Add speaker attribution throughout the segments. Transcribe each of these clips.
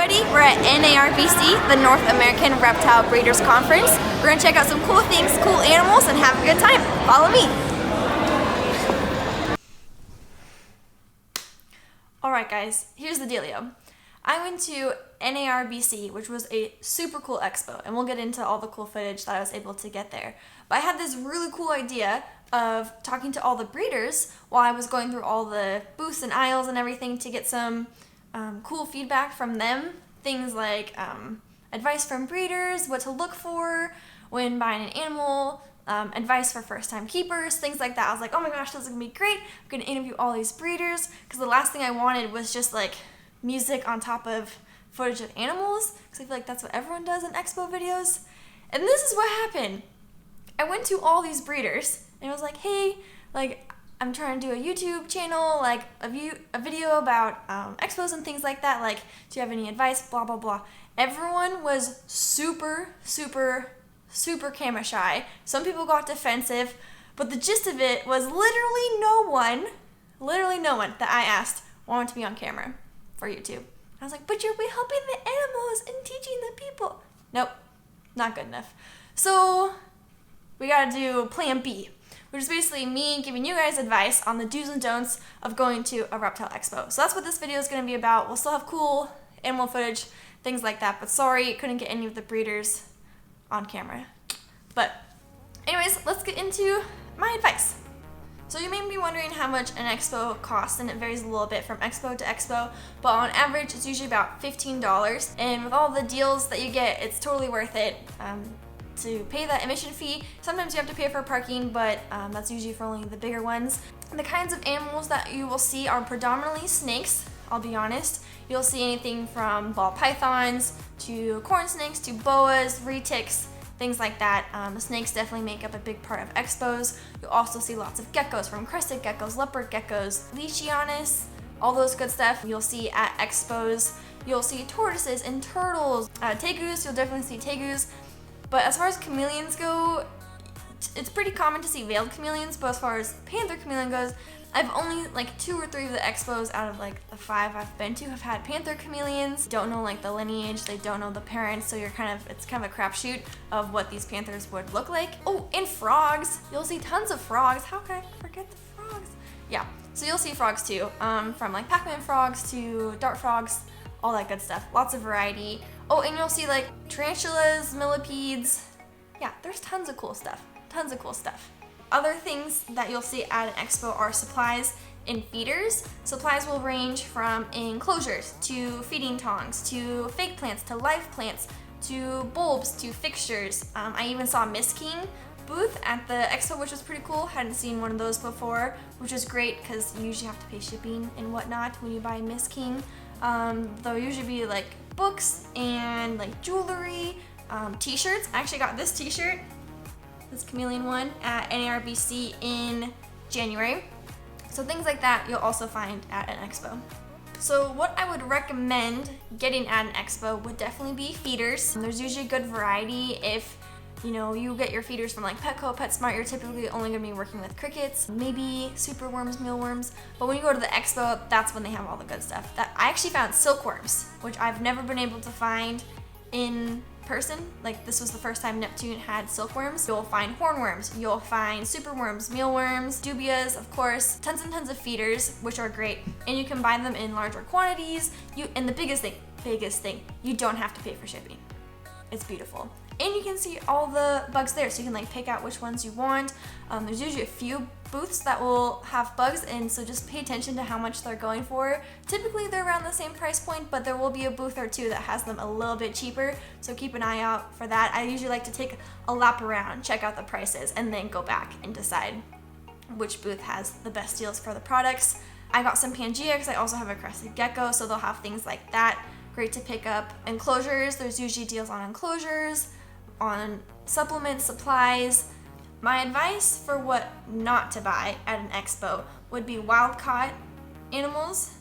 Speaker 1: everybody, we're at NARBC, the North American Reptile Breeders Conference. We're going to check out some cool things, cool animals, and have a good time. Follow me. Alright guys, here's the dealio. I went to NARBC, which was a super cool expo, and we'll get into all the cool footage that I was able to get there. But I had this really cool idea of talking to all the breeders while I was going through all the booths and aisles and everything to get some cool feedback from them. Things like advice from breeders, what to look for when buying an animal, advice for first-time keepers, things like that. I was like, oh my gosh, this is gonna be great. I'm gonna interview all these breeders, because the last thing I wanted was just like music on top of footage of animals, because I feel like that's what everyone does in expo videos. And this is what happened. I went to all these breeders and I was like, hey, like, I'm trying to do a YouTube channel, like a video about expos and things like that. Like, do you have any advice? Blah, blah, blah. Everyone was super camera shy. Some people got defensive, but the gist of it was literally no one that I asked wanted to be on camera for YouTube. I was like, but you'll be helping the animals and teaching the people. Nope, not good enough. So we gotta do plan B, which is basically me giving you guys advice on the do's and don'ts of going to a reptile expo. So that's what this video is going to be about. We'll still have cool animal footage, things like that, but sorry, couldn't get any of the breeders on camera. But anyways, let's get into my advice. So you may be wondering how much an expo costs, and it varies a little bit from expo to expo, but on average it's usually about $15, and with all the deals that you get, it's totally worth it. To pay that admission fee. Sometimes you have to pay for parking, but that's usually for only the bigger ones. And the kinds of animals that you will see are predominantly snakes, I'll be honest. You'll see anything from ball pythons to corn snakes to boas, retics, things like that. The snakes definitely make up a big part of expos. You'll also see lots of geckos, from crested geckos, leopard geckos, leachianus, all those good stuff you'll see at expos. You'll see tortoises and turtles. Tegus, you'll definitely see tegus. But as far as chameleons go, it's pretty common to see veiled chameleons, but as far as panther chameleon goes, I've only like 2 or 3 of the expos out of like the 5 I've been to have had panther chameleons. Don't know like the lineage, they don't know the parents, so it's kind of a crapshoot of what these panthers would look like. Oh, and frogs. You'll see tons of frogs. How can I forget the frogs? Yeah, so you'll see frogs too, from like Pac-Man frogs to dart frogs, all that good stuff. Lots of variety. Oh, and you'll see like tarantulas, millipedes. Yeah, there's tons of cool stuff. Tons of cool stuff. Other things that you'll see at an expo are supplies and feeders. Supplies will range from enclosures to feeding tongs to fake plants to live plants to bulbs to fixtures. I even saw a Miss King booth at the expo, which was pretty cool. Hadn't seen one of those before, which is great because you usually have to pay shipping and whatnot when you buy Miss King. There'll usually be like books and like jewelry, t-shirts. I actually got this t-shirt, this chameleon one, at NARBC in January. So things like that you'll also find at an expo. So what I would recommend getting at an expo would definitely be feeders. There's usually good variety. If you know, you get your feeders from like Petco, PetSmart, you're typically only gonna be working with crickets, maybe superworms, mealworms. But when you go to the expo, that's when they have all the good stuff. I actually found silkworms, which I've never been able to find in person. Like, this was the first time Neptune had silkworms. You'll find hornworms, you'll find superworms, mealworms, dubias, of course, tons and tons of feeders, which are great. And you can buy them in larger quantities. And the biggest thing, you don't have to pay for shipping. It's beautiful. And you can see all the bugs there, so you can like pick out which ones you want. There's usually a few booths that will have bugs, and so just pay attention to how much they're going for. Typically they're around the same price point, but there will be a booth or two that has them a little bit cheaper, so keep an eye out for that. I usually like to take a lap around, check out the prices, and then go back and decide which booth has the best deals for the products. I got some Pangea because I also have a crested gecko, so they'll have things like that. Great to pick up. Enclosures, there's usually deals on enclosures, on supplements, supplies. My advice for what not to buy at an expo would be wild-caught animals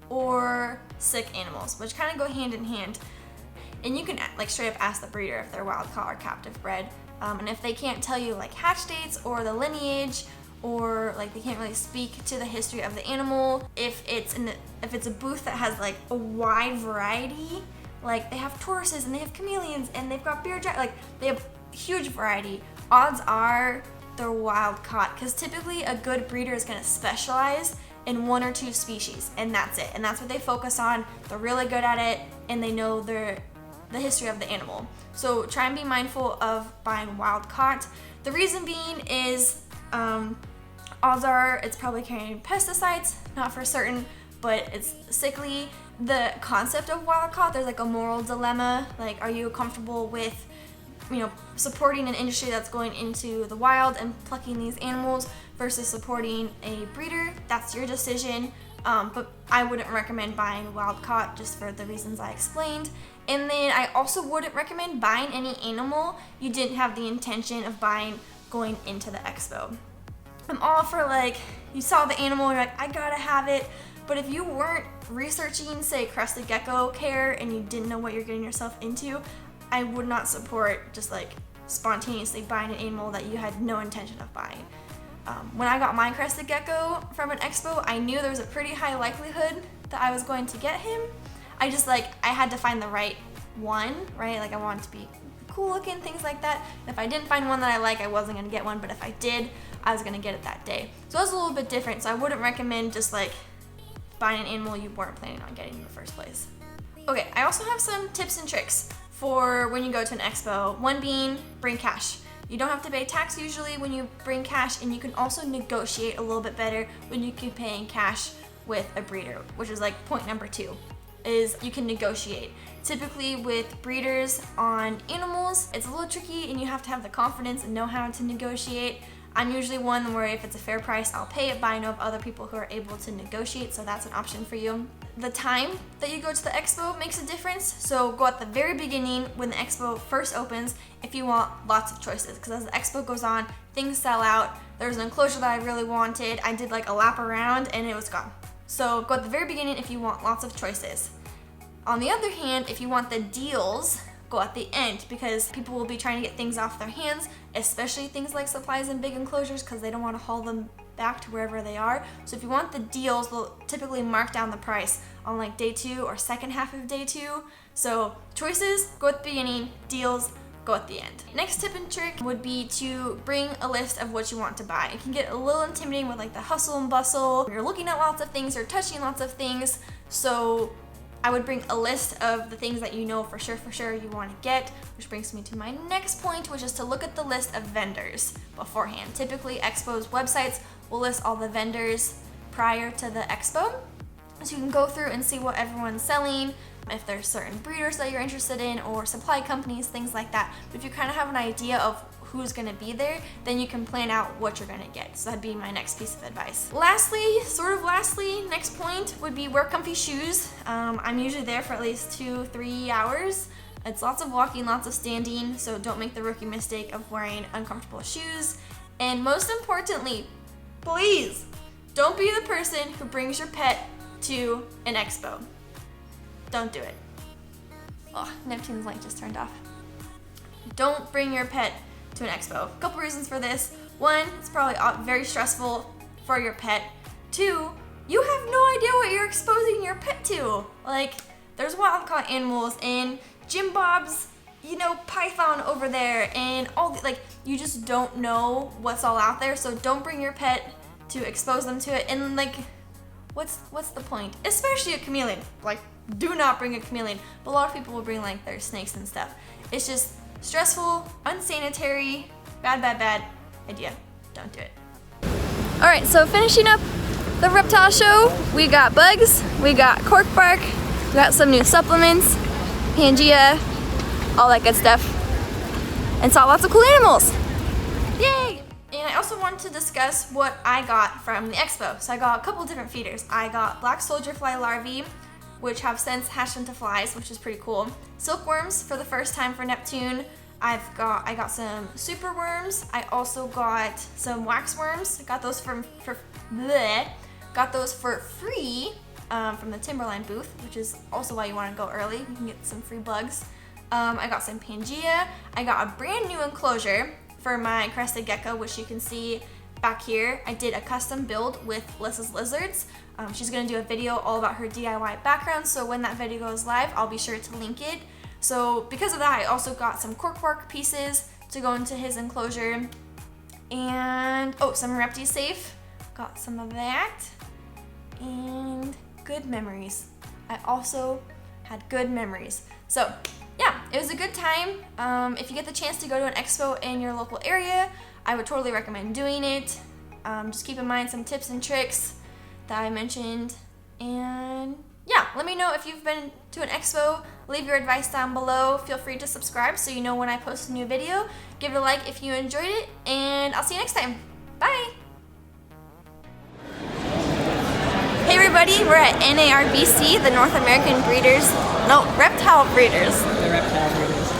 Speaker 1: or sick animals, which kind of go hand in hand. And you can like straight up ask the breeder if they're wild-caught or captive bred. And if they can't tell you like hatch dates or the lineage or like they can't really speak to the history of the animal. If it's a booth that has like a wide variety, like they have tortoises and they have chameleons and they've got bearded dragons, like they have huge variety, odds are they're wild caught, because typically a good breeder is going to specialize in 1 or 2 species, and that's it, and that's what they focus on. They're really good at it, and they know the history of the animal. So try and be mindful of buying wild caught. The reason being is odds are it's probably carrying pesticides, not for certain, but it's sickly. The concept of wild caught, there's like a moral dilemma, like are you comfortable with supporting an industry that's going into the wild and plucking these animals versus supporting a breeder? That's your decision, but I wouldn't recommend buying wild caught just for the reasons I explained. And then I also wouldn't recommend buying any animal you didn't have the intention of buying going into the expo. I'm all for like, you saw the animal and you're like, I gotta have it, but if you weren't researching, say, crested gecko care and you didn't know what you're getting yourself into, I would not support just like spontaneously buying an animal that you had no intention of buying. When I got my crested gecko from an expo, I knew there was a pretty high likelihood that I was going to get him. I had to find the right one, right? Like I wanted to be cool looking, things like that. And if I didn't find one that I like, I wasn't gonna get one, but if I did, I was gonna get it that day. So it was a little bit different, so I wouldn't recommend just like buying an animal you weren't planning on getting in the first place. Okay, I also have some tips and tricks for when you go to an expo. One being, bring cash. You don't have to pay tax usually when you bring cash, and you can also negotiate a little bit better when you can pay in cash with a breeder, which is like point number 2, is you can negotiate. Typically with breeders on animals, it's a little tricky and you have to have the confidence and know how to negotiate. I'm usually one where if it's a fair price, I'll pay it, but I know of other people who are able to negotiate, so that's an option for you. The time that you go to the expo makes a difference, so go at the very beginning when the expo first opens if you want lots of choices, because as the expo goes on, things sell out. There's an enclosure that I really wanted. I did like a lap around and it was gone. So go at the very beginning if you want lots of choices. On the other hand, if you want the deals, go at the end, because people will be trying to get things off their hands, especially things like supplies in big enclosures, because they don't want to haul them back to wherever they are. So if you want the deals, they'll typically mark down the price on like day 2 or second half of day 2. So choices, go at the beginning, deals, go at the end. Next tip and trick would be to bring a list of what you want to buy. It can get a little intimidating with like the hustle and bustle. You're looking at lots of things, you're touching lots of things. So I would bring a list of the things that you know for sure you want to get, which brings me to my next point, which is to look at the list of vendors beforehand. Typically, Expo's websites will list all the vendors prior to the expo, so you can go through and see what everyone's selling, if there's certain breeders that you're interested in, or supply companies, things like that. But if you kind of have an idea of who's going to be there, then you can plan out what you're going to get. So that'd be my next piece of advice. Lastly, next point would be wear comfy shoes. I'm usually there for at least 2-3 hours. It's lots of walking, lots of standing, so don't make the rookie mistake of wearing uncomfortable shoes. And most importantly, please don't be the person who brings your pet to an expo. Don't do it. Oh, Neptune's light just turned off. Don't bring your pet to an expo. A couple reasons for this. 1, it's probably very stressful for your pet. 2, you have no idea what you're exposing your pet to. Like, there's wild caught animals and Jim Bob's, python over there, and you just don't know what's all out there. So don't bring your pet to expose them to it. And what's the point? Especially a chameleon. Like, do not bring a chameleon. But a lot of people will bring like their snakes and stuff. It's just stressful, unsanitary, bad idea. Don't do it. All right, so finishing up the reptile show, we got bugs, we got cork bark, we got some new supplements, Pangea, all that good stuff, and saw lots of cool animals. Yay! And I also wanted to discuss what I got from the expo. So I got a couple different feeders. I got black soldier fly larvae, which have since hatched into flies, which is pretty cool. Silkworms for the first time for Neptune. I got some super worms. I also got some wax worms. I got those for free from the Timberline booth, which is also why you want to go early. You can get some free bugs. I got some Pangea. I got a brand new enclosure for my crested gecko, which you can see back here, I did a custom build with Lissa's Lizards. She's gonna do a video all about her DIY background, so when that video goes live, I'll be sure to link it. So because of that, I also got some cork bark pieces to go into his enclosure. And, oh, some Reptile safe. Got some of that. And good memories. I also had good memories. So yeah, it was a good time. If you get the chance to go to an expo in your local area, I would totally recommend doing it. Just keep in mind some tips and tricks that I mentioned. And yeah, let me know if you've been to an expo. Leave your advice down below. Feel free to subscribe so you know when I post a new video. Give it a like if you enjoyed it, and I'll see you next time. Bye! Hey everybody, we're at NARBC, the North American Reptile Breeders.
Speaker 2: The Reptile Breeders.